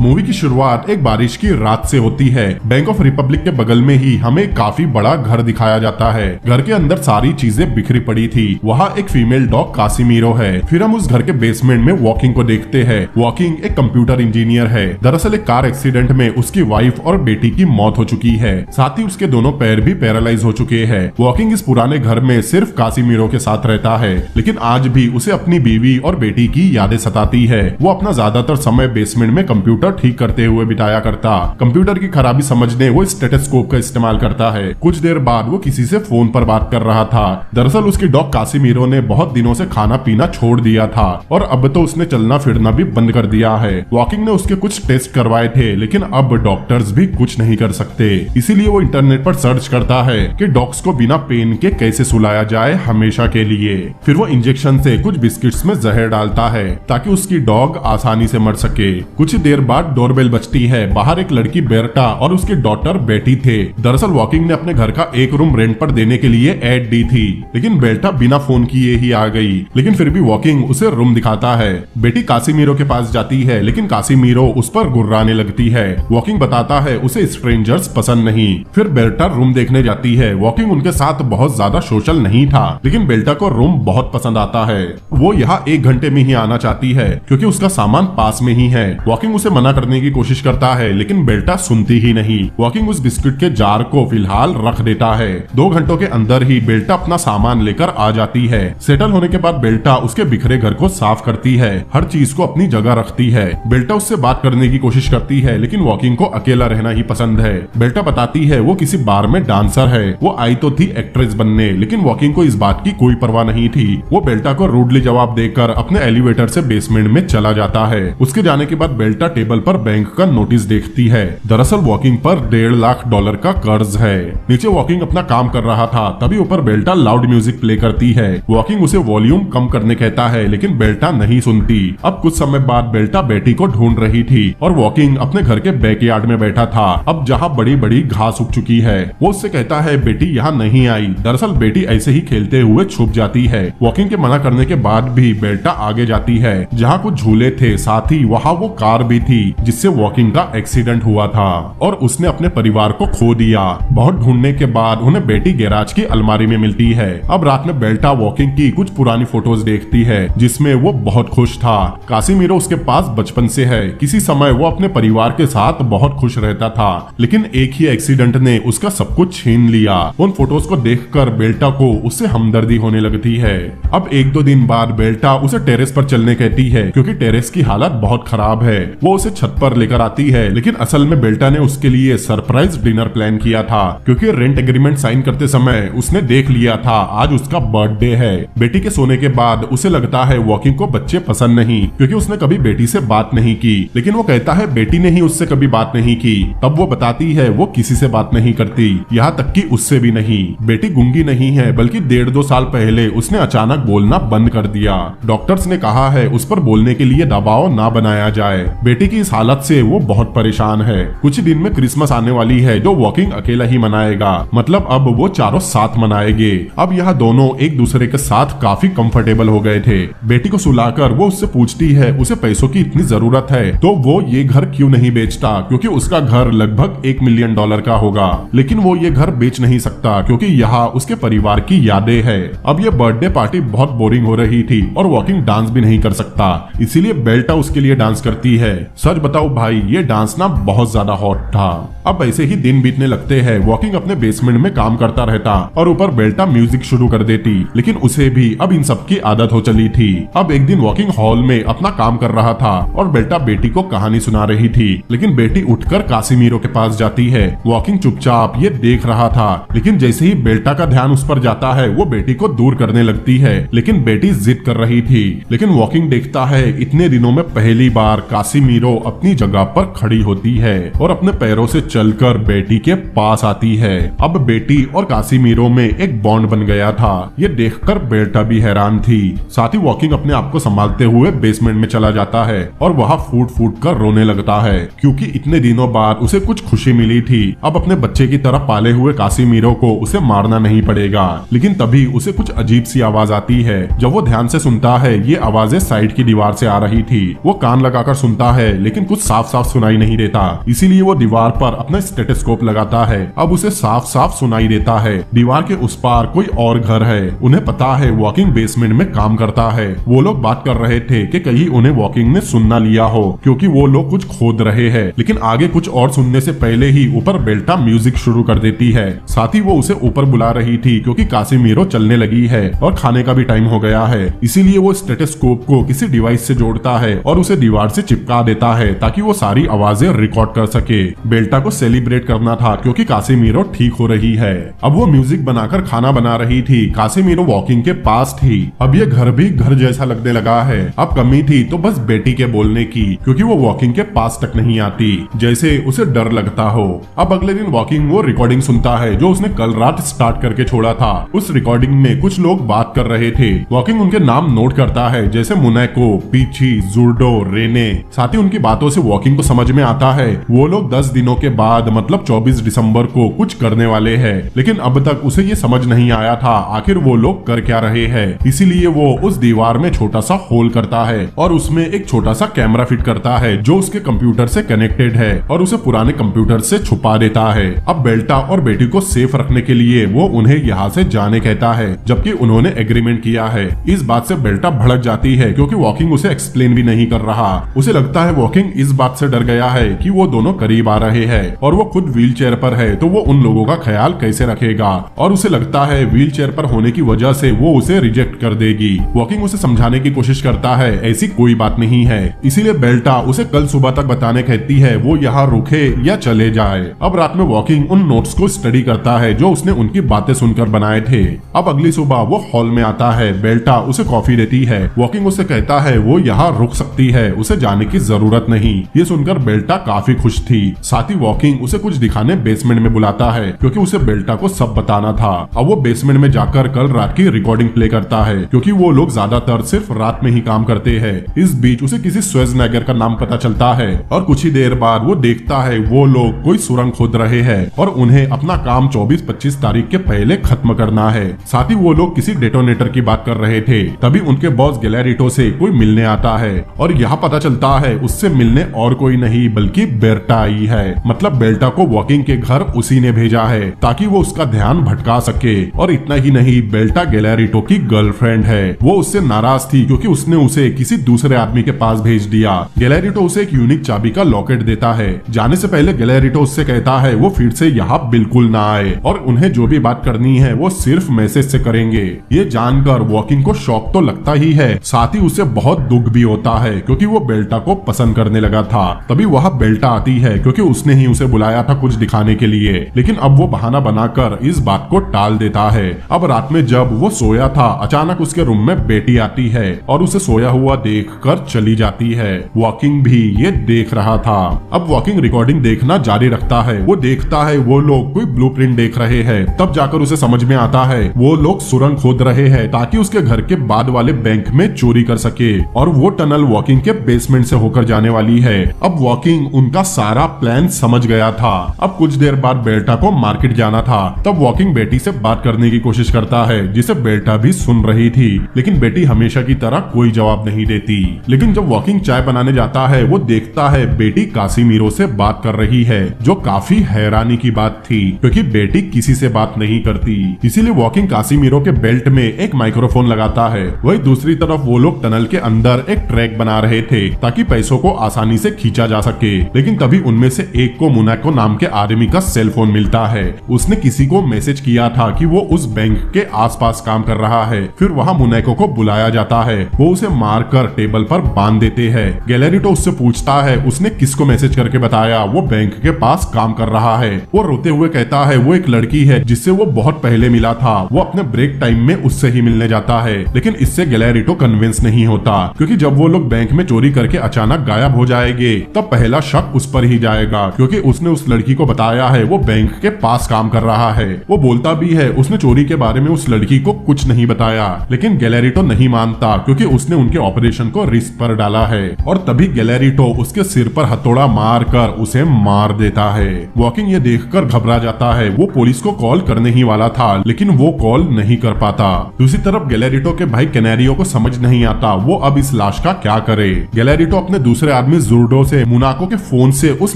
Movie की शुरुआत एक बारिश की रात से होती है। बैंक ऑफ रिपब्लिक के बगल में ही हमें काफी बड़ा घर दिखाया जाता है। घर के अंदर सारी चीजें बिखरी पड़ी थी। वहाँ एक फीमेल डॉग कासिमीरो है। फिर हम उस घर के बेसमेंट में वॉकिंग को देखते हैं। वॉकिंग एक कंप्यूटर इंजीनियर है। दरअसल एक कार एक्सीडेंट में उसकी वाइफ और बेटी की मौत हो चुकी है। साथ ही उसके दोनों पैर भी पैरालाइज हो चुके हैं। वॉकिंग इस पुराने घर में सिर्फ कासिमीरो के साथ रहता है, लेकिन आज भी उसे अपनी बीवी और बेटी की यादें सताती है। वो अपना ज्यादातर समय बेसमेंट में कंप्यूटर ठीक करते हुए बिताया करता। कंप्यूटर की खराबी समझने वो स्टेथोस्कोप का इस्तेमाल करता है। कुछ देर बाद वो किसी से फोन पर बात कर रहा था। दरअसल उसकी डॉग कासिमीरो ने बहुत दिनों से खाना पीना छोड़ दिया था और अब तो उसने चलना फिरना भी बंद कर दिया है। वॉकिंग ने उसके कुछ टेस्ट करवाए थे, लेकिन अब डॉक्टर्स भी कुछ नहीं कर सकते। इसीलिए वो इंटरनेट पर सर्च करता है कि डॉग्स को बिना पेन के कैसे सुलाया जाए हमेशा के लिए। फिर वो इंजेक्शन से कुछ बिस्किट्स में जहर डालता है ताकि उसकी डॉग आसानी से मर सके। कुछ देर बाद डोरबेल बजती है। बाहर एक लड़की बेर्टा और उसकी डॉटर बेटी थे। दरअसल वॉकिंग ने अपने घर का एक रूम रेंट पर देने के लिए ऐड दी थी, लेकिन बेर्टा बिना फोन किए ही आ गई। लेकिन फिर भी वॉकिंग उसे रूम दिखाता है। बेटी कासिमीरो के पास जाती है, लेकिन कासिमीरो उस पर गुर्राने लगती है। वॉकिंग बताता है उसे स्ट्रेंजर्स पसंद नहीं। फिर बेर्टा रूम देखने जाती है। वॉकिंग उनके साथ बहुत ज्यादा सोशल नहीं था, लेकिन बेर्टा को रूम बहुत पसंद आता है। वो यहाँ 1 घंटे में ही आना चाहती है क्योंकि उसका सामान पास में ही है। वॉकिंग उसे मना करने की कोशिश करता है, लेकिन बेल्टा सुनती ही नहीं। वॉकिंग उस बिस्किट के जार को फिलहाल रख देता है। 2 घंटों के अंदर ही बेल्टा अपना सामान लेकर आ जाती है। सेटल होने के बाद बेल्टा उसके बिखरे घर को साफ करती है, हर चीज को अपनी जगह रखती है। बेल्टा उससे बात करने की कोशिश करती है, लेकिन वॉकिंग को अकेला रहना ही पसंद है। बेल्टा बताती है वो किसी बार में डांसर है। वो आई तो थी एक्ट्रेस बनने, लेकिन वॉकिंग को इस बात की कोई परवाह नहीं थी। वो बेल्टा को रूडली जवाब देकर अपने एलिवेटर से बेसमेंट में चला जाता है। उसके जाने के बाद बेल्टा टेबल पर बैंक का नोटिस देखती है। दरअसल वॉकिंग पर $1.5 लाख का कर्ज है। नीचे वॉकिंग अपना काम कर रहा था, तभी ऊपर बेल्टा लाउड म्यूजिक प्ले करती है। वॉकिंग उसे वॉल्यूम कम करने कहता है, लेकिन बेल्टा नहीं सुनती। अब कुछ समय बाद बेल्टा बेटी को ढूंढ रही थी और वॉकिंग अपने घर के बैकयार्ड में बैठा था, अब जहाँ बड़ी बड़ी घास उग चुकी है। वो उससे कहता है बेटी यहाँ नहीं आई। दरअसल बेटी ऐसे ही खेलते हुए छुप जाती है। वॉकिंग के मना करने के बाद भी बेल्टा आगे जाती है, जहाँ कुछ झूले थे, साथ ही वहाँ वो कार भी थी जिससे वॉकिंग का एक्सीडेंट हुआ था और उसने अपने परिवार को खो दिया। बहुत ढूंढने के बाद उन्हें बेटी गैराज की अलमारी में मिलती है। अब रात में बेल्टा वॉकिंग की कुछ पुरानी फोटोज देखती है जिसमें वो बहुत खुश था। कासिमीरो उसके पास बचपन से है। किसी समय वो अपने परिवार के साथ बहुत खुश रहता था, लेकिन एक ही एक्सीडेंट ने उसका सब कुछ छीन लिया। उन फोटोज को देखकर बेल्टा को उससे हमदर्दी होने लगती है। अब 1-2 दिन बाद बेल्टा उसे टेरेस पर चलने कहती है क्योंकि टेरेस की हालत बहुत खराब है। वो उसे छत पर लेकर आती है, लेकिन असल में बेल्टा ने उसके लिए सरप्राइज डिनर प्लान किया था क्योंकि रेंट एग्रीमेंट साइन करते समय उसने देख लिया था आज उसका बर्थडे है। बेटी के सोने के बाद उसे लगता है वॉकिंग को बच्चे पसंद नहीं क्योंकि उसने कभी बेटी से बात नहीं की, लेकिन वो कहता है बेटी ने ही उससे कभी बात नहीं की। तब वो बताती है वो किसी से बात नहीं करती, यहाँ तक कि उससे भी नहीं। बेटी गूंगी नहीं है, बल्कि 1.5-2 साल पहले उसने अचानक बोलना बंद कर दिया। डॉक्टर्स ने कहा है उस पर बोलने के लिए दबाव ना बनाया जाए। बेटी की इस हालत से वो बहुत परेशान है। कुछ दिन में क्रिसमस आने वाली है जो वॉकिंग अकेला ही मनाएगा, मतलब अब वो चारों साथ मनाएंगे। अब यहाँ दोनों एक दूसरे के साथ काफी कंफर्टेबल हो गए थे। बेटी को सुलाकर वो उससे पूछती है उसे पैसों की इतनी जरूरत है तो वो ये घर क्यों नहीं बेचता, क्योंकि उसका घर लगभग $1 मिलियन का होगा। लेकिन वो ये घर बेच नहीं सकता क्योंकि यहाँ उसके परिवार की यादें है। अब ये बर्थडे पार्टी बहुत बोरिंग हो रही थी और वॉकिंग डांस भी नहीं कर सकता, इसीलिए बेल्टा उसके लिए डांस करती है। सच बताओ भाई, ये डांस ना बहुत ज्यादा हॉट था। अब ऐसे ही दिन बीतने लगते हैं। वॉकिंग अपने बेसमेंट में काम करता रहता और ऊपर बेल्टा म्यूजिक शुरू कर देती, लेकिन उसे भी अब इन सब की आदत हो चली थी। अब एक दिन वॉकिंग हॉल में अपना काम कर रहा था और बेल्टा बेटी को कहानी सुना रही थी, लेकिन बेटी उठकर कासिमीरो के पास जाती है। वॉकिंग चुपचाप ये देख रहा था, लेकिन जैसे ही बेल्टा का ध्यान उस पर जाता है वो बेटी को दूर करने लगती है, लेकिन बेटी जिद कर रही थी। लेकिन वॉकिंग देखता है इतने दिनों में पहली बार कासिमीरो अपनी जगह पर खड़ी होती है और अपने पैरों से चलकर बेटी के पास आती है। अब बेटी और कासिमीरो में एक बॉन्ड बन गया था। ये देखकर बेल्टा भी हैरान थी। साथ ही वॉकिंग अपने आप को संभालते हुए बेसमेंट में चला जाता है और वहाँ फूट फूट कर रोने लगता है क्योंकि इतने दिनों बाद उसे कुछ खुशी मिली थी। अब अपने बच्चे की तरह पाले हुए कासिमीरो को उसे मारना नहीं पड़ेगा। लेकिन तभी उसे कुछ अजीब सी आवाज आती है। जब वो ध्यान से सुनता है ये आवाजें साइड की दीवार से आ रही थी। वो कान लगाकर सुनता है, लेकिन लेकिन कुछ साफ साफ सुनाई नहीं देता। इसीलिए वो दीवार पर अपना स्टेथोस्कोप लगाता है। अब उसे साफ साफ सुनाई देता है दीवार के उस पार कोई और घर है। उन्हें पता है वॉकिंग बेसमेंट में काम करता है। वो लोग बात कर रहे थे कि कहीं उन्हें वॉकिंग ने सुन ना लिया हो, क्योंकि वो लोग कुछ खोद रहे हैं। लेकिन आगे कुछ और सुनने से पहले ही ऊपर बेल्टा म्यूजिक शुरू कर देती है। साथ ही वो उसे ऊपर बुला रही थी क्योंकि कासिमीरो चलने लगी है और खाने का भी टाइम हो गया है। इसीलिए वो स्टेथोस्कोप को किसी डिवाइस से जोड़ता है और उसे दीवार से चिपका देता है ताकि वो सारी आवाजें रिकॉर्ड कर सके। बेल्टा को सेलिब्रेट करना था क्योंकि कासिमीरो ठीक हो रही है। अब वो म्यूजिक बनाकर खाना बना रही थी। कासिमीरो वॉकिंग के पास थी। अब ये घर भी घर जैसा लगने लगा है। अब कमी थी तो बस बेटी के बोलने की, क्योंकि वो वॉकिंग के पास तक नहीं आती, जैसे उसे डर लगता हो। अब अगले दिन वॉकिंग वो रिकॉर्डिंग सुनता है जो उसने कल रात स्टार्ट करके छोड़ा था। उस रिकॉर्डिंग में कुछ लोग बात कर रहे थे। वॉकिंग उनके नाम नोट करता है, जैसे मुनेको, पीछी, जुर्डो, रेने। साथ ही उनकी बातों से वॉकिंग को समझ में आता है वो लोग 10 दिनों के बाद मतलब 24 दिसंबर को कुछ करने वाले हैं। लेकिन अब तक उसे ये समझ नहीं आया था आखिर वो लोग कर क्या रहे हैं। इसीलिए वो उस दीवार में छोटा सा होल करता है और उसमें एक छोटा सा कैमरा फिट करता है जो उसके कंप्यूटर से कनेक्टेड है और उसे पुराने कंप्यूटर से छुपा देता है। अब बेल्टा और बेटी को सेफ रखने के लिए वो उन्हें यहाँ से जाने कहता है, जबकि उन्होंने एग्रीमेंट किया है। इस बात से बेल्टा भड़क जाती है क्योंकि वॉकिंग उसे एक्सप्लेन भी नहीं कर रहा। उसे लगता है वॉकिंग इस बात से डर गया है कि वो दोनों करीब आ रहे हैं और वो खुद व्हील चेयर पर है तो वो उन लोगों का ख्याल कैसे रखेगा। और उसे लगता है व्हील चेयर पर होने की वजह से वो उसे रिजेक्ट कर देगी। वॉकिंग उसे समझाने की कोशिश करता है ऐसी कोई बात नहीं है। इसीलिए बेल्टा उसे कल सुबह तक बताने कहती है वो यहाँ रुके या चले जाए। अब रात में वॉकिंग उन नोट्स को स्टडी करता है जो उसने उनकी बातें सुनकर बनाए थे। अब अगली सुबह वो हॉल में आता है। बेल्टा उसे कॉफी देती है। वॉकिंग उसे कहता है वो यहाँ रुक सकती है, उसे जाने की जरूरत नहीं। ये सुनकर बेल्टा काफी खुश थी। साथ ही वॉकिंग उसे कुछ दिखाने बेसमेंट में बुलाता है क्योंकि उसे बेल्टा को सब बताना था। अब वो बेसमेंट में जाकर कल रात की रिकॉर्डिंग प्ले करता है क्योंकि वो लोग ज्यादातर सिर्फ रात में ही काम करते हैं। इस बीच उसे किसी श्वार्ज़नेगर का नाम पता चलता है और कुछ ही देर बाद वो देखता है वो लोग कोई सुरंग खोद रहे हैं और उन्हें अपना काम 24-25 तारीख के पहले खत्म करना है। साथ ही वो लोग किसी डेटोनेटर की बात कर रहे थे। तभी उनके बॉस गैलेरिटो से कोई मिलने आता है और यहाँ पता चलता है उससे मिलने और कोई नहीं बल्कि बेल्टा आई है। मतलब बेल्टा को वॉकिंग के घर उसी ने भेजा है ताकि वो उसका ध्यान भटका सके। और इतना ही नहीं, बेल्टा गैलेरिटो की गर्लफ्रेंड है। वो उससे नाराज थी क्योंकि उसने उसे किसी दूसरे आदमी के पास भेज दिया। गैलेरिटो उसे एक यूनिक चाबी का लॉकेट देता है। जाने से पहले गैलेरिटो उससे कहता है वो फिर से यहाँ बिल्कुल ना आए और उन्हें जो भी बात करनी है वो सिर्फ मैसेज से करेंगे। ये जानकर वॉकिंग को शौक तो लगता ही है, साथ ही उसे बहुत दुख भी होता है क्योंकि वो बेल्टा को पसंद करने लगा था। तभी वहाँ बेल्टा आती है क्योंकि उसने ही उसे बुलाया था कुछ दिखाने के लिए। लेकिन अब वो बहाना बनाकर इस बात को टाल देता है। अब रात में जब वो सोया था अचानक उसके रूम में बेटी आती है और उसे सोया हुआ देखकर चली जाती है। वॉकिंग भी ये देख रहा था। अब वॉकिंग रिकॉर्डिंग देखना जारी रखता है। वो देखता है वो लोग कोई ब्लूप्रिंट देख रहे हैं। तब जाकर उसे समझ में आता है वो लोग सुरंग खोद रहे हैं ताकि उसके घर के बाद वाले बैंक में चोरी कर सके और वो टनल वॉकिंग के बेसमेंट से होकर जाने वाली है। अब वॉकिंग उनका सारा प्लान समझ गया था। अब कुछ देर बाद बेल्टा को मार्केट जाना था। तब वॉकिंग बेटी से बात करने की कोशिश करता है जिसे बेल्टा भी सुन रही थी, लेकिन बेटी हमेशा की तरह कोई जवाब नहीं देती। लेकिन जब वॉकिंग चाय बनाने जाता है वो देखता है बेटी कासिमीरो से बात कर रही है, जो काफी हैरानी की बात थी क्योंकि बेटी किसी से बात नहीं करती। इसीलिए वॉकिंग कासिमीरो के बेल्ट में एक माइक्रोफोन लगाता है। वही दूसरी तरफ वो लोग टनल के अंदर एक ट्रैक बना रहे थे ताकि पैसों को आसानी से खींचा जा सके। लेकिन तभी उनमें से एक को मुनेको नाम के आदमी का सेल फोन मिलता है। उसने किसी को मैसेज किया था कि वो उस बैंक के आसपास काम कर रहा है। फिर वहाँ मुनेको को बुलाया जाता है। वो उसे मारकर टेबल पर बांध देते हैं। गैलेरिटो उससे पूछता है उसने किसको मैसेज करके बताया वो बैंक के पास काम कर रहा है। वो रोते हुए कहता है वो एक लड़की है जिससे वो बहुत पहले मिला था। वो अपने ब्रेक टाइम में उससे ही मिलने जाता है। लेकिन इससे गैलेरिटो कन्विंस नहीं होता क्योंकि जब वो लोग बैंक में चोरी करके अचानक गायब हो जाएंगे तब पहला शक उस पर ही जाएगा क्योंकि उसने उस लड़की को बताया है वो बैंक के पास काम कर रहा है। वो बोलता भी है उसने चोरी के बारे में उस लड़की को कुछ नहीं बताया, लेकिन गैलेरिटो नहीं मानता क्योंकि उसने उनके ऑपरेशन को रिस्क पर डाला है। और तभी गैलेरिटो उसके सिर पर हथौड़ा मार कर उसे मार देता है। वॉकिंग ये देखकर घबरा जाता है। वो पुलिस को कॉल करने ही वाला था लेकिन वो कॉल नहीं कर पाता। दूसरी तरफ गैलेरिटो के भाई कैनेरियो को समझ नहीं आता वो अब इस लाश का क्या करे। गैलेरिटो अपने दूसरे आदमी जुर्डो से मोनाको के फोन से उस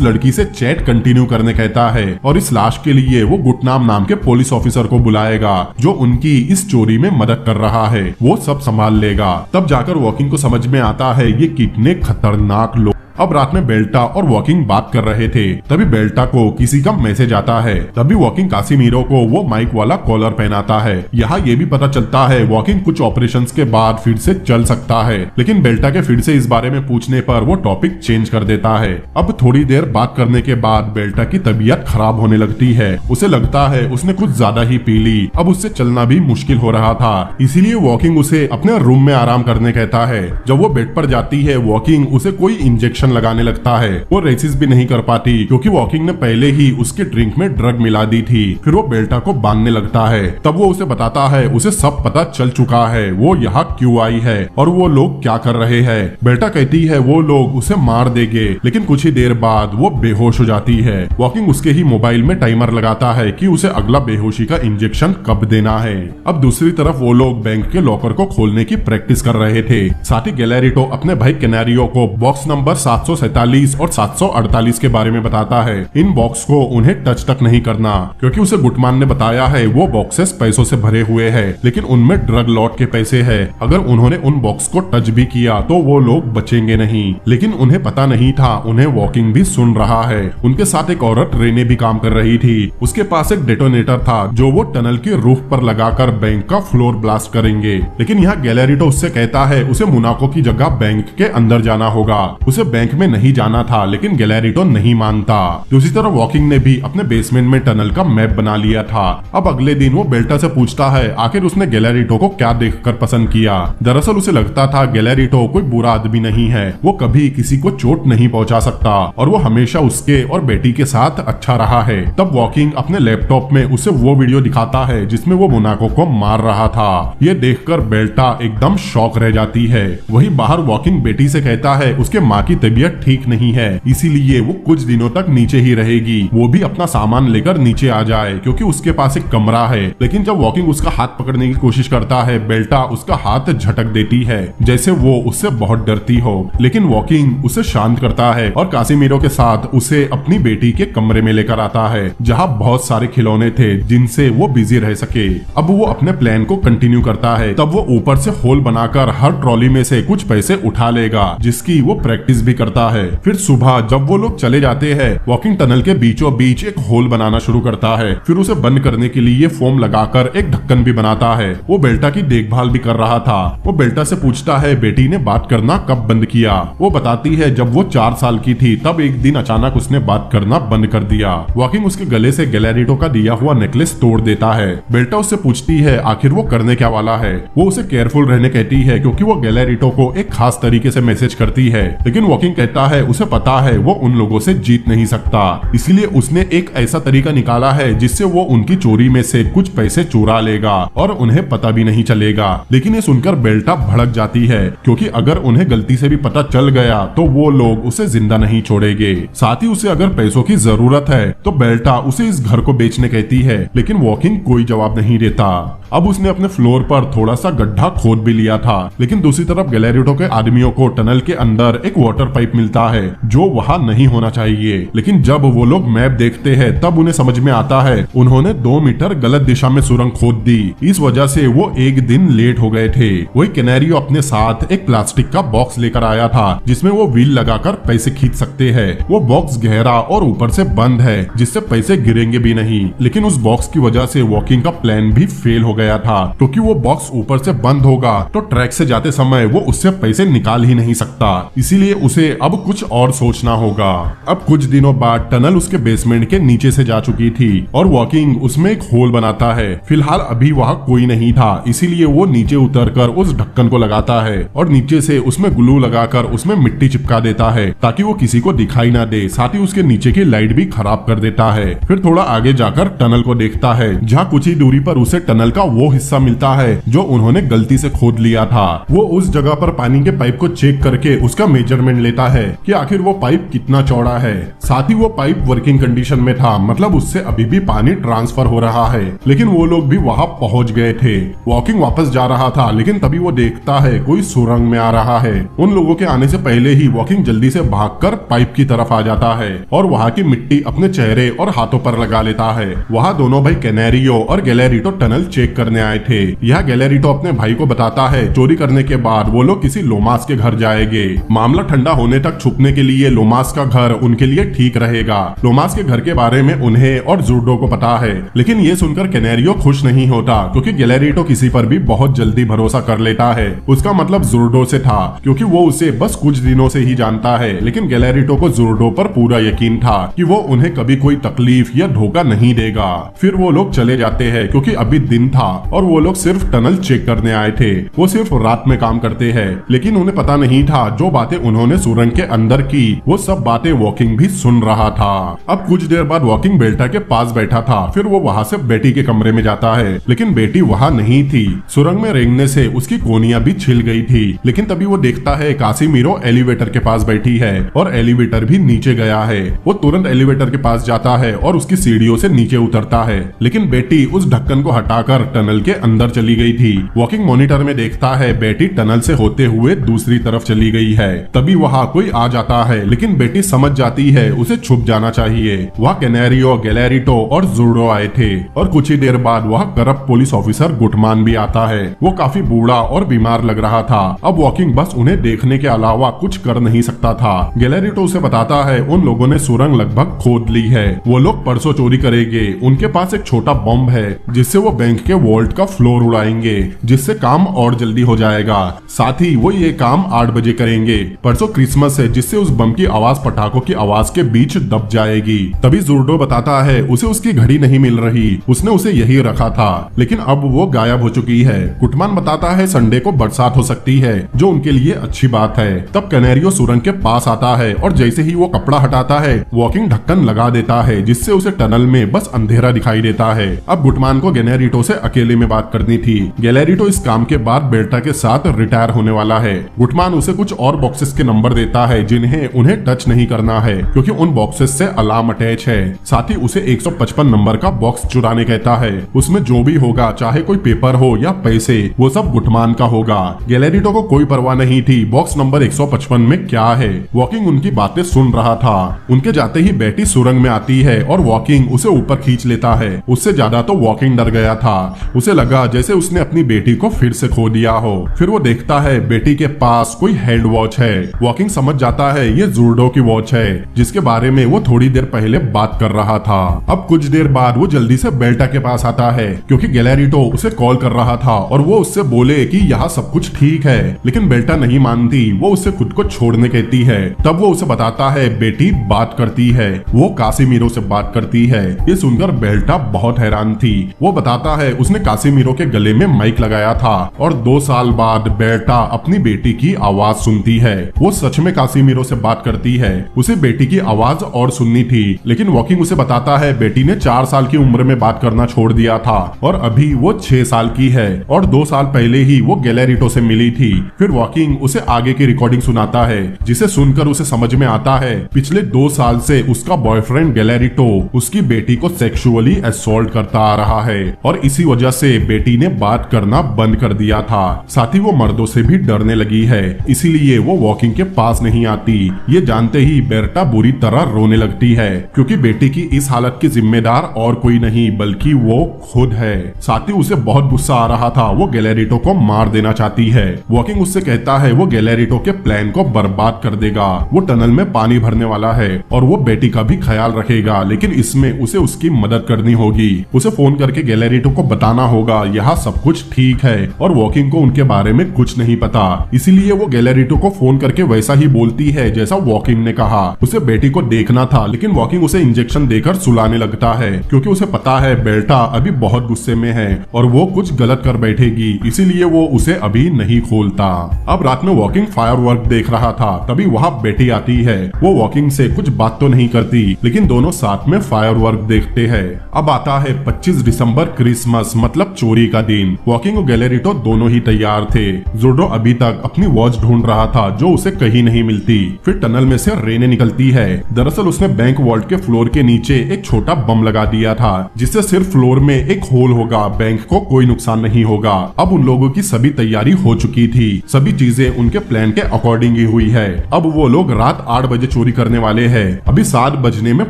लड़की से चैट कंटिन्यू करने कहता है और इस लाश के लिए वो गुटनाम नाम के पुलिस ऑफिसर को बुलाएगा जो उनकी इस चोरी में मदद कर रहा है। वो सब संभाल लेगा। तब जाकर वॉकिंग को समझ में आता है ये कितने खतरनाक लोग। अब रात में बेल्टा और वॉकिंग बात कर रहे थे, तभी बेल्टा को किसी का मैसेज आता है। तभी वॉकिंग कासिमीरो को वो माइक वाला कॉलर पहनाता है। यहाँ ये भी पता चलता है वॉकिंग कुछ ऑपरेशंस के बाद फिर से चल सकता है, लेकिन बेल्टा के फिर से इस बारे में पूछने पर वो टॉपिक चेंज कर देता है। अब थोड़ी देर बात करने के बाद बेल्टा की तबीयत खराब होने लगती है। उसे लगता है उसने कुछ ज्यादा ही पी ली। अब उससे चलना भी मुश्किल हो रहा था, इसीलिए वॉकिंग उसे अपने रूम में आराम करने कहता है। जब वो बेड पर जाती है वॉकिंग उसे कोई इंजेक्शन लगाने लगता है। वो रेसिस भी नहीं कर पाती क्योंकि वॉकिंग ने पहले ही उसके ड्रिंक में ड्रग मिला दी थी। फिर वो बेल्टा को बांधने लगता है। तब वो उसे बताता है उसे सब पता चल चुका है वो यहाँ क्यों आई है और वो लोग क्या कर रहे हैं। बेल्टा कहती है वो लोग उसे मार देंगे, लेकिन कुछ ही देर बाद वो बेहोश हो जाती है। वॉकिंग उसके ही मोबाइल में टाइमर लगाता है कि उसे अगला बेहोशी का इंजेक्शन कब देना है। अब दूसरी तरफ वो लोग बैंक के लॉकर को खोलने की प्रैक्टिस कर रहे थे। साथ ही गैलेरिटो अपने भाई कैनारियो को बॉक्स नंबर 747 और 748 के बारे में बताता है। इन बॉक्स को उन्हें टच तक नहीं करना क्योंकि उसे गुटमान ने बताया है वो बॉक्सेस पैसों से भरे हुए हैं, लेकिन उनमें ड्रग लॉट के पैसे हैं। अगर उन्होंने उन बॉक्स को टच भी किया तो वो लोग बचेंगे नहीं। लेकिन उन्हें पता नहीं था उन्हें वॉकिंग भी सुन रहा है। उनके साथ एक औरत रेने भी काम कर रही थी। उसके पास एक डेटोनेटर था जो वो टनल के रूफ पर लगाकर बैंक का फ्लोर ब्लास्ट करेंगे। लेकिन यहाँ गैलेरिटो उससे कहता है उसे मोनाको की जगह बैंक के अंदर जाना होगा। उसे बैंक में नहीं जाना था, लेकिन गैलेरिटो नहीं मानता। दूसरी तरफ वॉकिंग ने भी अपने बेसमेंट में टनल का मैप बना लिया था। अब अगले दिन वो बेल्टा से पूछता है आखिर उसने गैलेरिटो को क्या देखकर पसंद किया। दरअसल उसे लगता था गैलेरिटो कोई बुरा आदमी नहीं है, वो कभी किसी को चोट नहीं पहुंचा सकता और वो हमेशा उसके और बेटी के साथ अच्छा रहा है। तब वॉकिंग अपने लैपटॉप में उसे वो वीडियो दिखाता है जिसमें वो मोनाको को मार रहा था। ये देखकर बेल्टा एकदम शॉक रह जाती है। वही बाहर वॉकिंग बेटी से कहता है उसके माँ की तबीयत ठीक नहीं है, इसीलिए वो कुछ दिनों तक नीचे ही रहेगी। वो भी अपना सामान लेकर नीचे आ जाए क्योंकि उसके पास एक कमरा है। लेकिन जब वॉकिंग उसका हाथ पकड़ने की कोशिश करता है बेल्टा उसका हाथ झटक देती है जैसे वो उससे बहुत डरती हो। लेकिन वॉकिंग उसे शांत करता है और कासिमीरो के साथ उसे अपनी बेटी के कमरे में लेकर आता है जहाँ बहुत सारे खिलौने थे जिनसे वो बिजी रह सके। अब वो अपने प्लान को कंटिन्यू करता है। तब वो ऊपर से होल बनाकर हर ट्रॉली में से कुछ पैसे उठा लेगा जिसकी वो प्रैक्टिस भी करता है। फिर सुबह जब वो लोग चले जाते हैं वॉकिंग टनल के बीचों बीच एक होल बनाना शुरू करता है। फिर उसे बंद करने के लिए फोम लगाकर एक ढक्कन भी बनाता है। वो बेल्टा की देखभाल भी कर रहा था। वो बेल्टा से पूछता है बेटी ने बात करना कब बंद किया। वो बताती है जब वो 4 साल की थी तब एक दिन अचानक उसने बात करना बंद कर दिया। वॉकिंग उसके गले से गैलेरिटो का दिया हुआ नेकलेस तोड़ देता है। बेल्टा उससे पूछती है आखिर वो करने क्या वाला है। वो उसे केयरफुल रहने कहती है क्योंकि वो गैलेरिटो को एक खास तरीके से मैसेज करती है। लेकिन वॉकिंग कहता है उसे पता है वो उन लोगों से जीत नहीं सकता, इसलिए उसने एक ऐसा तरीका निकाला है जिससे वो उनकी चोरी में से कुछ पैसे चुरा लेगा और उन्हें पता भी नहीं चलेगा। लेकिन ये सुनकर बेल्टा भड़क जाती है क्योंकि अगर उन्हें गलती से भी पता चल गया तो वो लोग उसे जिंदा नहीं छोड़ेंगे। साथ ही उसे अगर पैसों की जरूरत है तो बेल्टा उसे इस घर को बेचने कहती है, लेकिन वॉकिंग कोई जवाब नहीं देता। अब उसने अपने फ्लोर पर थोड़ा सा गड्ढा खोद भी लिया था। लेकिन दूसरी तरफ गैलेरिटो के आदमियों को टनल के अंदर एक वाटर पाइप मिलता है जो वहाँ नहीं होना चाहिए। लेकिन जब वो लोग मैप देखते हैं तब उन्हें समझ में आता है उन्होंने 2 मीटर गलत दिशा में सुरंग खोद दी। इस वजह से वो एक दिन लेट हो गए थे। वही कैनारियो अपने साथ एक प्लास्टिक का बॉक्स लेकर आया था जिसमें वो व्हील लगाकर पैसे खींच सकते हैं। वो बॉक्स गहरा और ऊपर से बंद है जिससे पैसे गिरेंगे भी नहीं। लेकिन उस बॉक्स की वजह से वॉकिंग का प्लान भी फेल हो गया था क्योंकि वो बॉक्स ऊपर से बंद होगा तो ट्रैक से जाते समय वो उससे पैसे निकाल ही नहीं सकता। इसीलिए उसे अब कुछ और सोचना होगा। अब कुछ दिनों बाद टनल उसके बेसमेंट के नीचे से जा चुकी थी और वॉकिंग उसमें एक होल बनाता है। फिलहाल अभी वहाँ कोई नहीं था, इसीलिए वो नीचे उतरकर उस ढक्कन को लगाता है और नीचे से उसमें ग्लू लगाकर उसमें मिट्टी चिपका देता है ताकि वो किसी को दिखाई ना दे। साथ ही उसके नीचे की लाइट भी खराब कर देता है। फिर थोड़ा आगे जाकर टनल को देखता है जहाँ कुछ ही दूरी पर उसे टनल का वो हिस्सा मिलता है जो उन्होंने गलती से खोद लिया था। वो उस जगह पर पानी के पाइप को चेक करके उसका मेजरमेंट लेता लेता है कि आखिर वो पाइप कितना चौड़ा है। साथ ही वो पाइप वर्किंग कंडीशन में था, मतलब उससे अभी भी पानी ट्रांसफर हो रहा है। लेकिन वो लोग भी वहां पहुंच गए थे। वॉकिंग वापस जा रहा था, लेकिन तभी वो देखता है कोई सुरंग में आ रहा है। उन लोगों के आने से पहले ही वॉकिंग जल्दी से भागकर पाइप की तरफ आ जाता है और वहाँ की मिट्टी अपने चेहरे और हाथों पर लगा लेता है। वहाँ दोनों भाई कैनेरियो और गैलेरिटो टनल चेक करने आए थे। यह गैलेरिटो अपने भाई को बताता है चोरी करने के बाद वो लोग किसी लोमास के घर जाएंगे। मामला ठंडा होने तक छुपने के लिए लोमास का घर उनके लिए ठीक रहेगा। लोमास के घर के बारे में उन्हें और जुर्डो को पता है, लेकिन ये सुनकर कैनेरियो खुश नहीं होता क्योंकि गैलेरिटो किसी पर भी बहुत जल्दी भरोसा कर लेता है। उसका मतलब जुर्डो से था क्योंकि वो उसे बस कुछ दिनों से ही जानता है, लेकिन गैलेरिटो को जुर्डो पर पूरा यकीन था कि वो उन्हें कभी कोई तकलीफ या धोखा नहीं देगा। फिर वो लोग चले जाते हैं क्योंकि अभी दिन था और वो लोग सिर्फ टनल चेक करने आए थे। वो सिर्फ रात में काम करते हैं, लेकिन उन्हें पता नहीं था जो बातें उन्होंने सुरंग के अंदर की वो सब बातें वॉकिंग भी सुन रहा था। अब कुछ देर बाद वॉकिंग बेल्टा के पास बैठा था। फिर वो वहाँ से बेटी के कमरे में जाता है, लेकिन बेटी वहाँ नहीं थी। सुरंग में रेंगने से उसकी कोनियां भी छिल गई थी। लेकिन तभी वो देखता है कासिमीरो एलिवेटर के पास बैठी है और एलिवेटर भी नीचे गया है। वो तुरंत एलिवेटर के पास जाता है और उसकी सीढ़ियों से नीचे उतरता है, लेकिन बेटी उस ढक्कन को हटाकर टनल के अंदर चली गई थी। वॉकिंग मॉनिटर में देखता है बेटी टनल से होते हुए दूसरी तरफ चली गई है। तभी वहाँ कोई आ जाता है, लेकिन बेटी समझ जाती है उसे छुप जाना चाहिए। वहाँ कैनेरियो, गैलेरिटो और जुर्डो आए थे और कुछ ही देर बाद वहाँ करप्ट पुलिस ऑफिसर गुटमान भी आता है। वो काफी बूढ़ा और बीमार लग रहा था। अब वॉकिंग बस उन्हें देखने के अलावा कुछ कर नहीं सकता था। गैलेरिटो उसे बताता है उन लोगों ने सुरंग लगभग खोद ली है। वो लोग परसों चोरी करेंगे। उनके पास एक छोटा बम है जिससे वो बैंक के वॉल्ट का फ्लोर उड़ाएंगे, जिससे काम और जल्दी हो जाएगा। साथ ही वो ये काम 8 बजे करेंगे। परसों क्रिसमस है, जिससे उस बम की आवाज पटाखों की आवाज के बीच दब जाएगी। तभी जुर्डो बताता है उसे उसकी घड़ी नहीं मिल रही, उसने उसे यही रखा था, लेकिन अब वो गायब हो चुकी है। गुटमान बताता है संडे को बरसात हो सकती है, जो उनके लिए अच्छी बात है। तब कैनेरियो सुरंग के पास आता है और जैसे ही वो कपड़ा हटाता है वॉकिंग ढक्कन लगा देता है, जिससे उसे टनल में बस अंधेरा दिखाई देता है। अब गुटमान को गैलेरिटो से अकेले में बात करनी थी। गैलेरिटो इस काम के बाद बेल्टा के साथ रिटायर होने वाला है। गुटमान उसे कुछ और बॉक्सेस के नंबर देता है जिन्हें उन्हें टच नहीं करना है क्योंकि उन बॉक्सेस से अलार्म अटैच है। साथ ही उसे 155 नंबर का बॉक्स चुराने कहता है। उसमें जो भी होगा, चाहे कोई पेपर हो या पैसे, वो सब गुटमान का होगा। गैलेरिटो को कोई परवाह नहीं थी बॉक्स नंबर 155 में क्या है। वॉकिंग उनकी बातें सुन रहा था। उनके जाते ही बेटी सुरंग में आती है और वॉकिंग उसे ऊपर खींच लेता है। उससे ज्यादा तो वॉकिंग डर गया था। उसे लगा जैसे उसने अपनी बेटी को फिर से खो दिया हो। फिर वो देखता है बेटी के पास कोई हैंड वॉच है। वॉकिंग समझ जाता है ये जुर्डो की वॉच है, जिसके बारे में वो थोड़ी देर पहले बात कर रहा था। अब कुछ देर बाद वो जल्दी से बेल्टा के पास आता है क्योंकि गैलेरिटो उसे कॉल कर रहा था और वो उससे बोले कि यहाँ सब कुछ ठीक है, लेकिन बेल्टा नहीं मानती। वो उससे खुद को छोड़ने कहती है। तब वो उसे बताता है बेटी बात करती है, वो कासिमीरो से बात करती है। ये सुनकर बेल्टा बहुत हैरान थी। वो बताता है उसने कासिमीरो के गले में माइक लगाया था और 2 साल बाद बेल्टा अपनी बेटी की आवाज सुनती है। वो सच में कासिमीरो से बात करती है। उसे बेटी की आवाज और सुननी थी, लेकिन वॉकिंग उसे बताता है बेटी ने 4 साल की उम्र में बात करना छोड़ दिया था और अभी वो 6 साल की है और 2 साल पहले ही वो गैलेरिटो से मिली थी। फिर वॉकिंग उसे आगे की रिकॉर्डिंग सुनाता है, जिसे सुनकर उसे समझ में आता है पिछले 2 साल से उसका बॉयफ्रेंड गैलेरिटो उसकी बेटी को सेक्सुअली असॉल्ट करता आ रहा है और इसी वजह से बेटी ने बात करना बंद कर दिया था। साथ ही वो मर्दों से भी डरने लगी है, इसीलिए वो वॉकिंग के पास नहीं आती। ये जानते ही बेर्टा बुरी तरह रोने लगती है क्योंकि बेटी की इस हालत की जिम्मेदार और कोई नहीं बल्कि वो खुद है। साथ ही उसे बहुत गुस्सा आ रहा था। वो गैलेरिटो को मार देना चाहती है। वॉकिंग उससे कहता है वो गैलेरिटो के प्लान को बर्बाद कर देगा। वो टनल में पानी भरने वाला है और वो बेटी का भी ख्याल रखेगा, लेकिन इसमें उसे उसकी मदद करनी होगी। उसे फोन करके गैलेरिटो को बताना होगा यहाँ सब कुछ ठीक है और वॉकिंग को उनके बारे में कुछ नहीं पता। इसीलिए वो गैलेरिटो को फोन करके वैसा ही बोलती है जैसा वॉकिंग ने कहा। उसे बेटी को देखना था, लेकिन वॉकिंग उसे इंजेक्शन देकर सुलाने लगता है क्योंकि उसे पता है बेल्टा अभी बहुत गुस्से में है और वो कुछ गलत कर बैठेगी, इसीलिए वो उसे अभी नहीं खोलता। अब रात में वॉकिंग फायरवर्क देख रहा था, तभी वहाँ बेटी आती है। वो वॉकिंग से कुछ बात तो नहीं करती, लेकिन दोनों साथ में फायरवर्क देखते हैं। अब आता है 25 दिसंबर क्रिसमस, मतलब चोरी का दिन। वॉकिंग और गैलेरिटो दोनों ही तैयार थे। जुर्डो अभी तक अपनी वॉच ढूंढ रहा था जो उसे कहीं कहीं नहीं मिलती। फिर टनल में से रेने निकलती है। दरअसल उसने बैंक वॉल्ट के फ्लोर के नीचे एक छोटा बम लगा दिया था, जिससे सिर्फ फ्लोर में एक होल होगा, बैंक को कोई नुकसान नहीं होगा। अब उन लोगों की सभी तैयारी हो चुकी थी, सभी चीजें उनके प्लान के अकॉर्डिंग ही हुई है। अब वो लोग रात 8 बजे चोरी करने वाले हैं। अभी 7 बजने में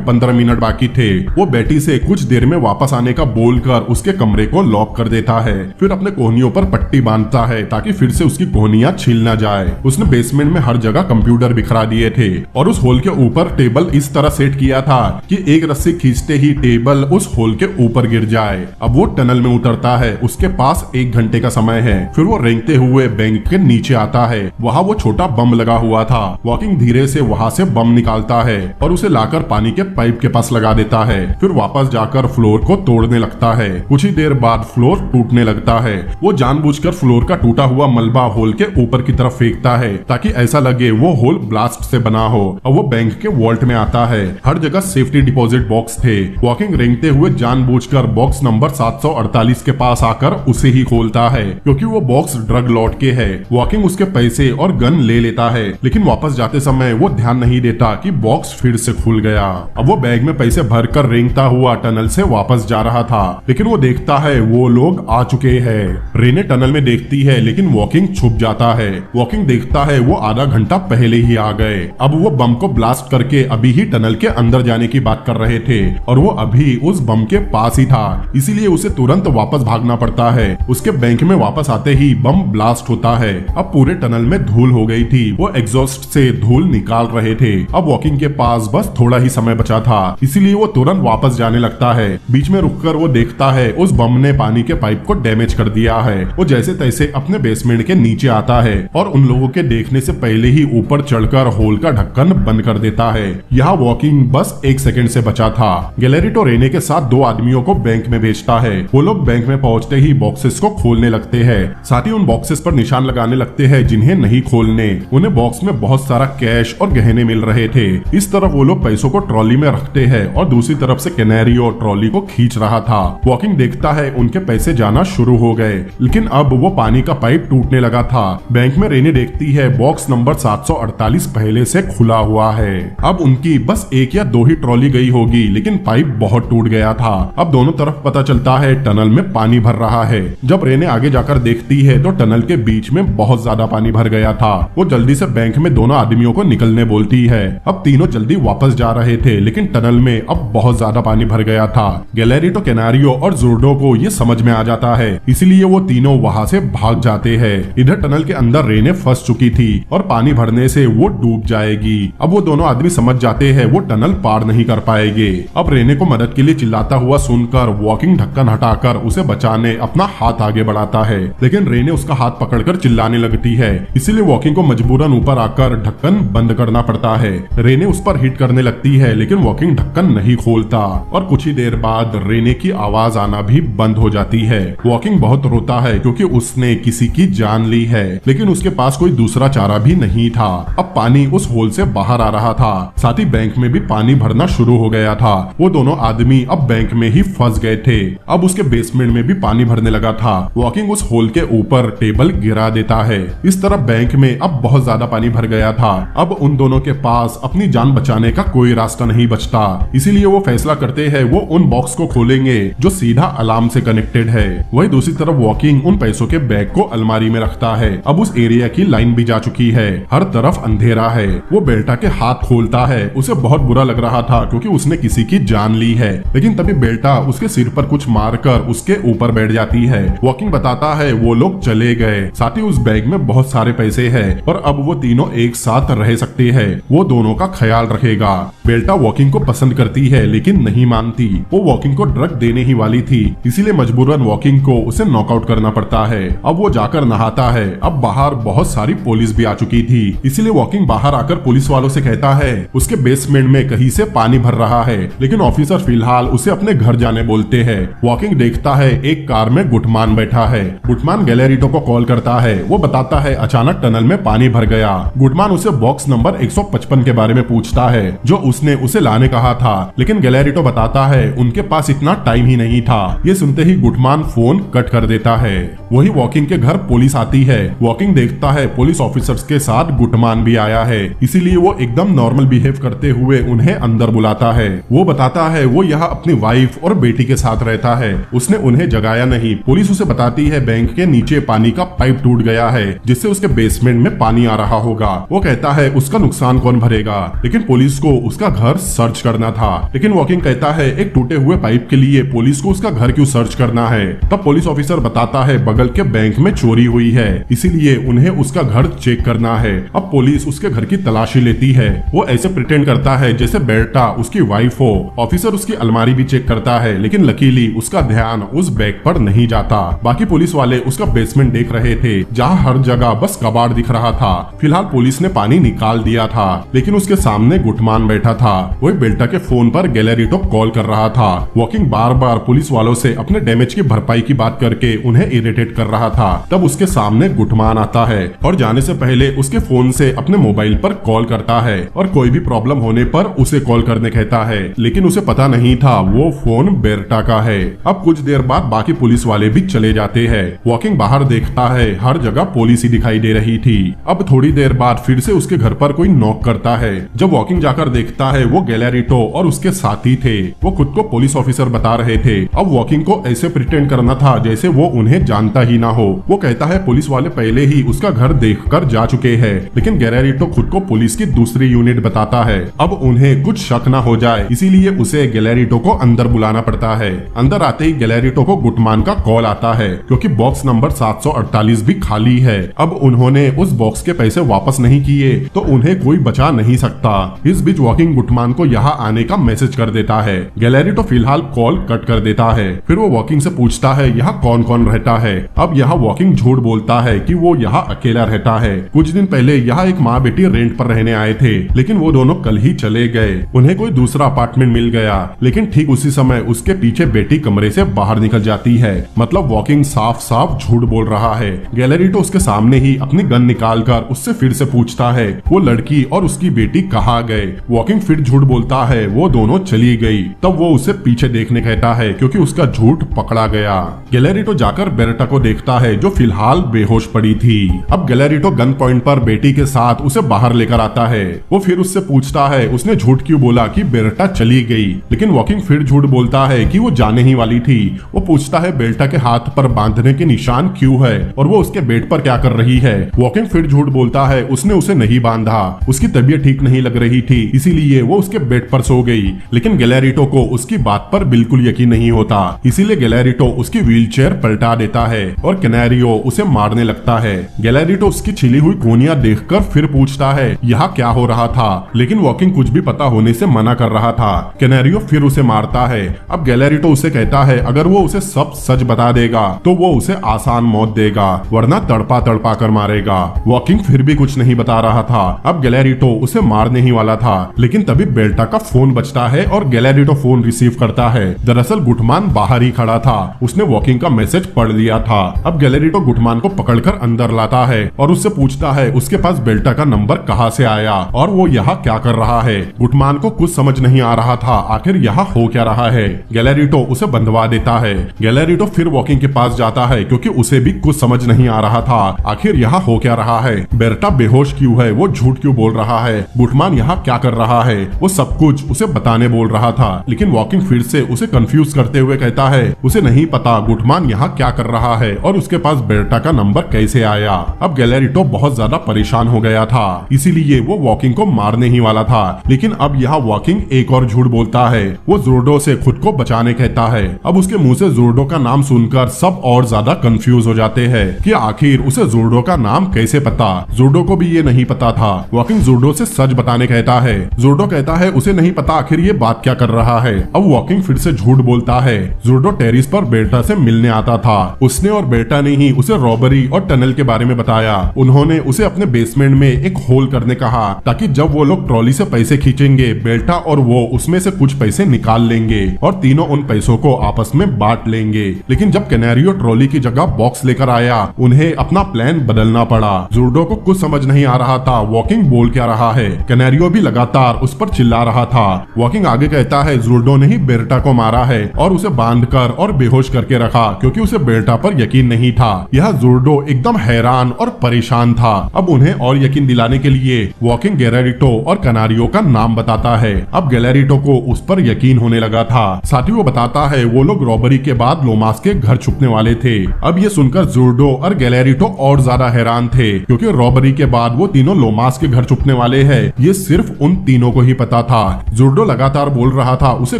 15 मिनट बाकी थे। वो बेटी से कुछ देर में वापस आने का बोलकर उसके कमरे को लॉक कर देता है। फिर अपने कोहनियों पर पट्टी बांधता है ताकि फिर से उसकी कोहनियां छिल न जाए। उसने बेसमेंट में हर जगह कंप्यूटर बिखरा दिए थे और उस होल के ऊपर टेबल इस तरह सेट किया था कि एक रस्सी खींचते ही टेबल उस होल के ऊपर गिर जाए। अब वो टनल में उतरता है। उसके पास 1 घंटे का समय है। फिर वो रेंगते हुए बैंक के नीचे आता है। वहाँ वो छोटा बम लगा हुआ था। वॉकिंग धीरे से वहाँ से बम निकालता है और उसे लाकर पानी के पाइप के पास लगा देता है। फिर वापस जाकर फ्लोर को तोड़ने लगता है। कुछ ही देर बाद फ्लोर टूटने लगता है। वो जानबूझकर फ्लोर का टूटा हुआ मलबा होल के ऊपर की तरफ फेंकता है ताकि ऐसा लगे वो होल ब्लास्ट से बना हो। और वो बैंक के वॉल्ट में आता है। हर जगह सेफ्टी डिपॉजिट बॉक्स थे। वॉकिंग रेंगते हुए जानबूझकर बॉक्स नंबर 748 के पास आकर उसे ही खोलता है, क्योंकि वो बॉक्स ड्रग लॉट के है। वॉकिंग उसके पैसे और गन ले लेता है, लेकिन वापस जाते समय वो ध्यान नहीं देता कि बॉक्स फिर से खुल गया। अब वो बैग में पैसे भरकर रेंगता हुआ टनल से वापस जा रहा था, लेकिन वो देखता है वो लोग आ चुके हैं। रेने टनल में देखती है, लेकिन वॉकिंग छुप जाता है। वॉकिंग देखता है वो आधा घंटा पहले ही आ गए। अब वो बम को ब्लास्ट करके अभी ही टनल के अंदर जाने की बात कर रहे थे और वो अभी उस बम के पास ही था, इसीलिए उसे तुरंत वापस भागना पड़ता है। उसके बैंक में वापस आते ही बम ब्लास्ट होता है। अब पूरे टनल में धूल हो गई थी। वो एग्जॉस्ट से धूल निकाल रहे थे। अब वॉकिंग के पास बस थोड़ा ही समय बचा था, इसीलिए वो तुरंत वापस जाने लगता है। बीच में रुककर वो देखता है उस बम ने पानी के पाइप को डैमेज कर दिया है। वो जैसे तैसे अपने बेसमेंट के नीचे आता है और उन लोगों के देखने से पहले ही ऊपर चढ़कर होल का ढक्कन बंद कर देता है। यहाँ वॉकिंग बस 1 सेकंड से बचा था। गैलेरिटो रेने के साथ 2 आदमियों को बैंक में भेजता है। वो लोग बैंक में पहुंचते ही बॉक्सेस को खोलने लगते हैं। साथ ही उन बॉक्सेस पर निशान लगाने लगते हैं जिन्हें नहीं खोलने। उन्हें बॉक्स में बहुत सारा कैश और गहने मिल रहे थे। इस तरफ वो लोग पैसों को ट्रॉली में रखते हैं और दूसरी तरफ से कैनेरियो ट्रॉली को खींच रहा था। वॉकिंग देखता है उनके पैसे जाना शुरू हो गए, लेकिन अब वो पानी का पाइप टूटने लगा था। बैंक में रेने देखती है बॉक्स नंबर 748 पहले से खुला हुआ है। अब उनकी बस 1 या 2 ही ट्रॉली गई होगी, लेकिन पाइप बहुत टूट गया था। अब दोनों तरफ पता चलता है टनल में पानी भर रहा है। जब रेने आगे जाकर देखती है तो टनल के बीच में बहुत ज्यादा पानी भर गया था। वो जल्दी से बैंक में दोनों आदमियों को निकलने बोलती है। अब तीनों जल्दी वापस जा रहे थे, लेकिन टनल में अब बहुत ज्यादा पानी भर गया था। गैलेरिटो, कैनारियो और जुर्डो को ये समझ में आ जाता है, इसलिए वो तीनों वहाँ से भाग जाते हैं। इधर टनल के अंदर रेने फंस चुकी थी और पानी भरने से वो डूब जाएगी। अब वो दोनों आदमी समझ जाते हैं वो टनल पार नहीं कर पाएंगे। अब रेने को मदद के लिए चिल्लाता हुआ सुनकर वॉकिंग ढक्कन हटाकर उसे बचाने अपना हाथ आगे बढ़ाता है, लेकिन रेने उसका हाथ पकड़कर चिल्लाने लगती है, इसीलिए वॉकिंग को मजबूरन ऊपर आकर ढक्कन बंद करना पड़ता है। रेने उस पर हिट करने लगती है, लेकिन वॉकिंग ढक्कन नहीं खोलता और कुछ ही देर बाद रेने की आवाज आना भी बंद हो जाती है। वॉकिंग बहुत रोता है क्योंकि उसने किसी की जान ली है, लेकिन उसके पास कोई दूसरा चारा भी नहीं था। अब पानी उस होल से बाहर आ रहा था, साथ ही बैंक में भी पानी भरना शुरू हो गया था। वो दोनों आदमी अब बैंक में ही फंस गए थे। अब उसके बेसमेंट में भी पानी भरने लगा था। वॉकिंग उस होल के ऊपर टेबल गिरा देता है। इस तरफ बैंक में अब बहुत ज्यादा पानी भर गया था। अब उन दोनों के पास अपनी जान बचाने का कोई रास्ता नहीं बचता, इसीलिए वो फैसला करते हैं वो उन बॉक्स को खोलेंगे जो सीधा अलार्म से कनेक्टेड है। वही दूसरी तरफ वॉकिंग उन पैसों के बैग को अलमारी में रखता है। अब उस एरिया की लाइन भी जा चुकी है, हर तरफ अंधेरा है। वो बेल्टा के हाथ खोलता है। उसे बहुत बुरा लग रहा था क्योंकि उसने किसी की जान ली है, लेकिन तभी बेल्टा उसके सिर पर कुछ मारकर उसके ऊपर बैठ जाती है। वॉकिंग बताता है वो लोग चले गए, साथ ही उस बैग में बहुत सारे पैसे हैं और अब वो तीनों एक साथ रह सकते हैं। वो दोनों का ख्याल रखेगा। बेल्टा वॉकिंग को पसंद करती है, लेकिन नहीं मानती। वो वॉकिंग को ड्रग देने ही वाली थी, इसीलिए मजबूरन वॉकिंग को उसे नॉकआउट करना पड़ता है। अब वो जाकर नहाता है। अब बाहर बहुत सारी पुलिस भी आ चुकी थी, इसीलिए वॉकिंग बाहर आकर पुलिस वालों से कहता है उसके बेसमेंट में कहीं से पानी भर रहा है, लेकिन ऑफिसर फिलहाल उसे अपने घर जाने बोलते हैं। वॉकिंग देखता है एक कार में गुटमान बैठा है। गुटमान गैलेरिटो को कॉल करता है। वो बताता है अचानक टनल में पानी भर गया। गुटमान उसे बॉक्स नंबर 155 के बारे में पूछता है जो उसने उसे लाने कहा था, लेकिन गैलेरिटो बताता है उनके पास इतना टाइम ही नहीं था। ये सुनते ही गुटमान फोन कट कर देता है। वही वॉकिंग के घर पुलिस आती है। वॉकिंग देखता है पुलिस ऑफिसर्स के साथ गुटमान भी आया है, इसीलिए वो एकदम नॉर्मल बिहेव करते हुए उन्हें अंदर बुलाता है। वो बताता है वो यहाँ अपनी वाइफ और बेटी के साथ रहता है, उसने उन्हें जगाया नहीं। पुलिस उसे बताती है बैंक के नीचे पानी का पाइप टूट गया है जिससे उसके बेसमेंट में पानी आ रहा होगा। वो कहता है उसका नुकसान कौन भरेगा, लेकिन पुलिस को उसका घर सर्च करना था। लेकिन वॉकिंग कहता है एक टूटे हुए पाइप के लिए पुलिस को उसका घर क्यों सर्च करना है। तब पुलिस ऑफिसर बताता है बगल के बैंक में चोरी हुई है, इसीलिए उन्हें उसका घर चेक करना है। अब पुलिस उसके घर की तलाशी लेती है। वो ऐसे प्रिटेंड करता है जैसे बेटा उसकी वाइफ हो। ऑफिसर उसकी अलमारी भी चेक करता है, लेकिन लकीली उसका ध्यान उस बैग पर नहीं जाता। बाकी पुलिस वाले उसका बेसमेंट देख रहे थे, जहाँ हर जगह बस कबाड़ दिख रहा था। फिलहाल पुलिस ने पानी निकाल दिया था, लेकिन उसके सामने गुटमान बैठा था। वो बेल्टा के फोन पर गैलेरिटो कॉल कर रहा था। वॉकिंग बार बार पुलिस वालों से अपने डैमेज की भरपाई की बात करके उन्हें इरिटेट कर रहा था। तब उसके सामने गुटमान आता है और जाने से पहले उसके फोन से अपने मोबाइल पर कॉल करता है और कोई भी प्रॉब्लम होने पर उसे कॉल करने कहता है, लेकिन उसे पता नहीं था वो फोन बेर्टा का है। अब कुछ देर बाद बाकी पुलिस वाले भी चले जाते हैं। वॉकिंग बाहर देखता है हर जगह पुलिस ही दिखाई दे रही थी। अब थोड़ी देर बाद फिर से उसके घर पर कोई नॉक करता है। जब वॉकिंग जाकर देखता है वो गैलेरिटो और उसके साथी थे। वो खुद को पुलिस ऑफिसर बता रहे थे। अब वॉकिंग को ऐसे प्रिटेंड करना था जैसे वो उन्हें जानता ही ना हो। वो कहता है पुलिस वाले पहले ही उसका घर देखकर जा चुके हैं, लेकिन गैलेरिटो खुद को पुलिस की दूसरी यूनिट बताता है। अब उन्हें कुछ शक न हो जाए, इसीलिए उसे गैलेरिटो को अंदर बुलाना पड़ता है। अंदर आते ही गैलेरिटो को गुटमान का कॉल आता है क्योंकि बॉक्स नंबर 748 भी खाली है। अब उन्होंने उस बॉक्स के पैसे वापस नहीं किए तो उन्हें कोई बचा नहीं सकता। इस बीच वॉकिंग गुटमान को यहाँ आने का मैसेज कर देता है। गैलेरिटो फिलहाल कॉल कट कर देता है। फिर वो वॉकिंग से पूछता है यहाँ कौन कौन रहता है। अब यहाँ वॉकिंग झूठ बोलता है कि वो यहाँ अकेला रहता है। कुछ दिन पहले यहाँ एक माँ बेटी रेंट पर रहने आए थे, लेकिन वो दोनों कल ही चले गए। उन्हें कोई दूसरा अपार्टमेंट मिल गया, लेकिन ठीक उसी समय उसके पीछे बेटी कमरे से बाहर निकल जाती है। मतलब वॉकिंग साफ साफ झूठ बोल रहा है। गैलेरिटो उसके सामने ही अपनी गन निकालकर उससे फिर से पूछता है वो लड़की और उसकी बेटी कहाँ गए। वॉकिंग फिर झूठ बोलता है वो दोनों चली गई। तब वो उसे पीछे देखने कहता है क्योंकि उसका झूठ पकड़ा गया। गैलेरिटो जाकर बेर्टा को देखता है जो फिलहाल बेहोश पड़ी थी। अब गैलेरिटो गन पॉइंट पर बेटी के साथ उसे बाहर लेकर आता है। वो फिर उससे पूछता है उसने झूठ क्यों बोला कि बेर्टा चली गई, लेकिन वॉकिंग फिर झूठ बोलता है कि वो जाने ही वाली थी। वो पूछता है बेर्टा के हाथ पर बांधने के निशान क्यों है और वो उसके बेड पर क्या कर रही है। वॉकिंग फिर झूठ बोलता है उसने उसे नहीं बांधा, उसकी तबीयत ठीक नहीं लग रही थी इसीलिए वो उसके बेड पर सो गई। लेकिन गैलेरिटो को उसकी बात पर बिल्कुल यकीन नहीं होता, इसीलिए गैलेरिटो उसकी व्हीलचेयर पलटा देता है और कैनेरियो उसे मारने लगता है। गैलेरिटो उसकी छिली हुई गोनियां देखकर फिर पूछता है यहाँ क्या हो रहा था, लेकिन वॉकिंग कुछ भी पता होने से मना कर रहा था। कैनेरियो फिर उसे मारता है। अब गैलेरिटो उसे कहता है अगर वो उसे सब सच बता देगा तो वो उसे आसान मौत देगा, वरना तड़पा तड़पा कर मारेगा। वॉकिंग फिर भी कुछ नहीं बता रहा था। अब गैलेरिटो उसे मारने ही वाला था, लेकिन तभी बेल्टा का फोन बजता है और गैलेरिटो फोन रिसीव करता है। दरअसल गुटमान बाहर ही खड़ा था, उसने वॉकिंग का मैसेज पढ़ लिया था। अब गैलेरिटो गुटमान को पकड़कर अंदर लाता है और उससे पूछता है उसके पास बेल्टा का नंबर कहाँ से आया और वो यहाँ क्या कर रहा है। गुटमान को कुछ समझ नहीं आ रहा था आखिर यहाँ हो क्या रहा है। गैलेरिटो उसे बंधवा देता है। गैलेरिटो फिर वॉकिंग के पास जाता है क्योंकि उसे भी कुछ समझ नहीं आ रहा था आखिर यहाँ हो क्या रहा है। बेर्टा बेहोश क्यों है, वो झूठ क्यों बोल रहा है, गुटमान यहाँ क्या कर रहा है, वो सब कुछ उसे बताने बोल रहा था। लेकिन वॉकिंग फिर से उसे कंफ्यूज करते हुए कहता है उसे नहीं पता गुटमान यहाँ क्या कर रहा है और उसके पास बेर्टा का नंबर कैसे आया। अब गैलेरिटो बहुत ज्यादा परेशान हो गया था, इसीलिए वो वॉकिंग को मारने ही वाला था। लेकिन अब यहाँ वॉकिंग एक और झूठ बोलता है, वो जोर्डो से खुद को बचाने कहता है। अब उसके मुंह से जोर्डो का नाम सुनकर सब और ज्यादा कंफ्यूज हो जाते हैं कि आखिर उसे जोर्डो का नाम कैसे पता। जोर्डो को भी ये नहीं पता था। वॉकिंग जोर्डो से सच बताने कहता है। जोर्डो कहता है उसे नहीं पता आखिर ये बात क्या कर रहा है। अब वॉकिंग फिर से झूठ बोलता है। जोर्डो टेरिस पर बेटा से मिलने आता था। उसने और बेटा ने ही उसे रॉबरी और टनल के बारे में बताया। उन्होंने उसे अपने बेसमेंट में एक होल करने कहा ताकि जब वो लोग ट्रॉली से पैसे खींचेंगे बेटा और वो उसमें से कुछ पैसे निकाल लेंगे और तीनों उन पैसों को आपस में बांट लेंगे। लेकिन जब कैनेरियो ट्रॉली की जगह बॉक्स लेकर आया उन्हें अपना प्लान बदलना पड़ा। जोर्डो को कुछ समझ नहीं आ रहा था वॉकिंग बोल क्या रहा है। कैनेरियो भी लगातार उस पर चिल्ला रहा था। वॉकिंग आगे कहता है जोर्डो ने ही बेर्टा को मारा है और उसे बांधकर और बेहोश करके रखा क्योंकि उसे बेर्टा पर यकीन नहीं था। यह जोर्डो एकदम हैरान और परेशान था। अब उन्हें उन्हें और यकीन दिलाने के लिए वॉकिंग गैलेरिटो और कनारियो का नाम बताता है। अब गैलेरिटो को उस पर यकीन होने लगा था। साथ ही वो बताता है वो लोग रॉबरी के बाद लोमास के घर छुपने वाले थे। अब ये सुनकर जुर्डो और गैलेरिटो और ज्यादा हैरान थे, क्योंकि रॉबरी के बाद वो तीनों लोमास के घर छुपने वाले हैं, ये सिर्फ उन तीनों को ही पता था। जुर्डो लगातार बोल रहा था उसे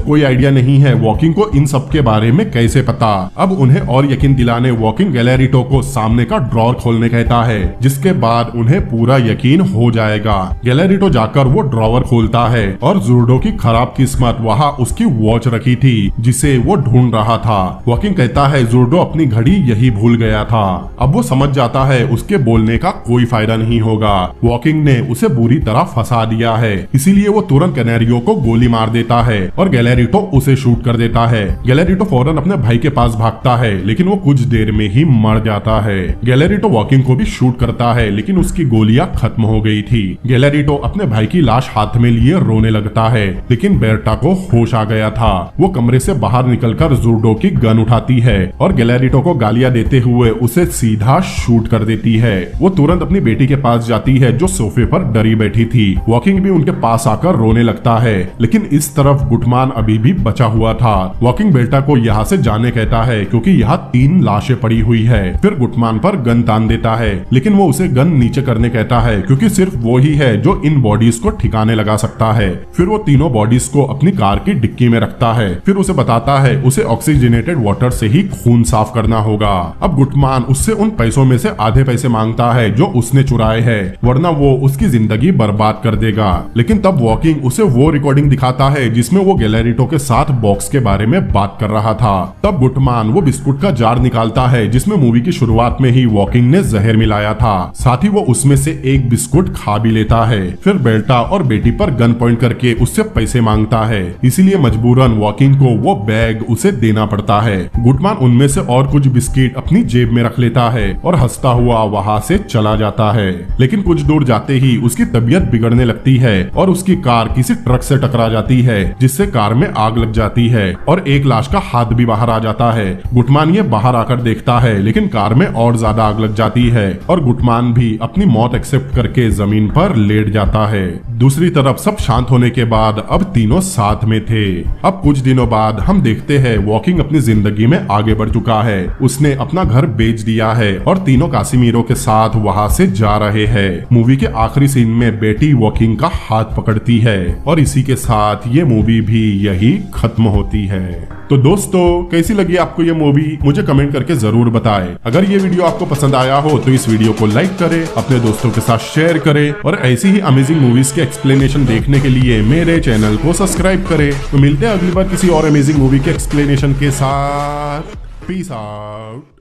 कोई आइडिया नहीं है वॉकिंग को इन सब के बारे में कैसे पता। अब उन्हें और यकीन दिलाने वॉकिंग गैलेरिटो को सामने का ड्रॉर खोलने कहता है, जिसके बाद उन्हें पूरा यकीन हो जाएगा। गैलेरिटो जाकर वो ड्रॉवर खोलता है और जुर्डो की खराब किस्मत वहाँ उसकी वॉच रखी थी जिसे वो ढूंढ रहा था। वॉकिंग कहता है जुर्डो अपनी घड़ी यही भूल गया था। अब वो समझ जाता है उसके बोलने का कोई फायदा नहीं होगा, वॉकिंग ने उसे बुरी तरह फंसा दिया है। इसीलिए वो तुरंत कैनेरियो को गोली मार देता है और गैलेरिटो उसे शूट कर देता है। गैलेरिटो फौरन अपने भाई के पास भागता है, लेकिन वो कुछ देर में ही मर जाता है। गैलेरिटो वॉकिंग को भी शूट करता है, लेकिन उसकी गोलियां खत्म हो गई थी। गैलेरिटो अपने भाई की लाश हाथ में लिए रोने लगता है, लेकिन बेर्टा को होश आ गया था। वो कमरे से बाहर निकलकर जुर्डो की गन उठाती है और गैलेरिटो को गालियां देते हुए उसे सीधा शूट कर देती है। वो तुरंत अपनी बेटी के पास जाती है जो सोफे पर डरी बैठी थी। वॉकिंग भी उनके पास आकर रोने लगता है, लेकिन इस तरफ गुटमान अभी भी बचा हुआ था। वॉकिंग बेटा को यहाँ से जाने कहता है क्योंकि यहाँ 3 लाशें पड़ी हुई है। फिर गुटमान पर गन तान देता है, लेकिन वो उसे गन नीचे करने कहता है क्योंकि सिर्फ वो ही है जो इन बॉडीज को ठिकाने लगा सकता है। फिर वो तीनों बॉडीज को अपनी कार की डिक्की में रखता है। फिर उसे बताता है उसे ऑक्सीजनेटेड वाटर से ही खून साफ करना होगा। अब गुटमान उससे उन पैसों में से आधे पैसे मांगता है जो उसने चुराए हैं, वरना वो उसकी जिंदगी बर्बाद कर देगा। लेकिन तब वॉकिंग उसे वो रिकॉर्डिंग दिखाता है जिसमें वो गैलेरिटो के साथ बॉक्स के बारे में बात कर रहा था। तब गुटमान वो बिस्कुट का जार निकालता है जिसमें मूवी की शुरुआत में ही वॉकिंग ने जहर मिलाया था। साथ ही वो उसमें से एक बिस्कुट खा भी लेता है। फिर बेटा और बेटी पर गन पॉइंट करके उससे पैसे मांगता है, इसीलिए मजबूरन वॉकिंग को वो बैग उसे देना पड़ता है। गुटमान उनमें से और कुछ बिस्किट अपनी जेब में रख लेता है और हंसता हुआ वहाँ से चला जाता है। लेकिन कुछ दूर जाते ही उसकी तबीयत बिगड़ने लगती है और उसकी कार किसी ट्रक से टकरा जाती है, जिससे कार में आग लग जाती है और एक लाश का हाथ भी बाहर आ जाता है। गुटमान ये बाहर आकर देखता है, लेकिन कार में और ज्यादा आग लग जाती है और गुटमान भी अपनी मौत एक्सेप्ट करके जमीन पर लेट जाता है। दूसरी तरफ सब शांत होने के बाद अब तीनों साथ में थे। अब कुछ दिनों बाद हम देखते हैं वॉकिंग अपनी जिंदगी में आगे बढ़ चुका है। उसने अपना घर बेच दिया है और तीनों कासिमीरो के साथ वहाँ से जा रहे हैं। मूवी के आखिरी सीन में बेटी वॉकिंग का हाथ पकड़ती है और इसी के साथ ये मूवी भी यही खत्म होती है। तो दोस्तों, कैसी लगी आपको ये मूवी मुझे कमेंट करके जरूर बताएं। अगर ये वीडियो आपको पसंद आया हो तो इस वीडियो को लाइक करें, अपने दोस्तों के साथ शेयर करें और ऐसी ही अमेजिंग मूवीज के एक्सप्लेनेशन देखने के लिए मेरे चैनल को सब्सक्राइब करें। तो मिलते हैं अगली बार किसी और अमेजिंग मूवी के एक्सप्लेनेशन के साथ। Peace out.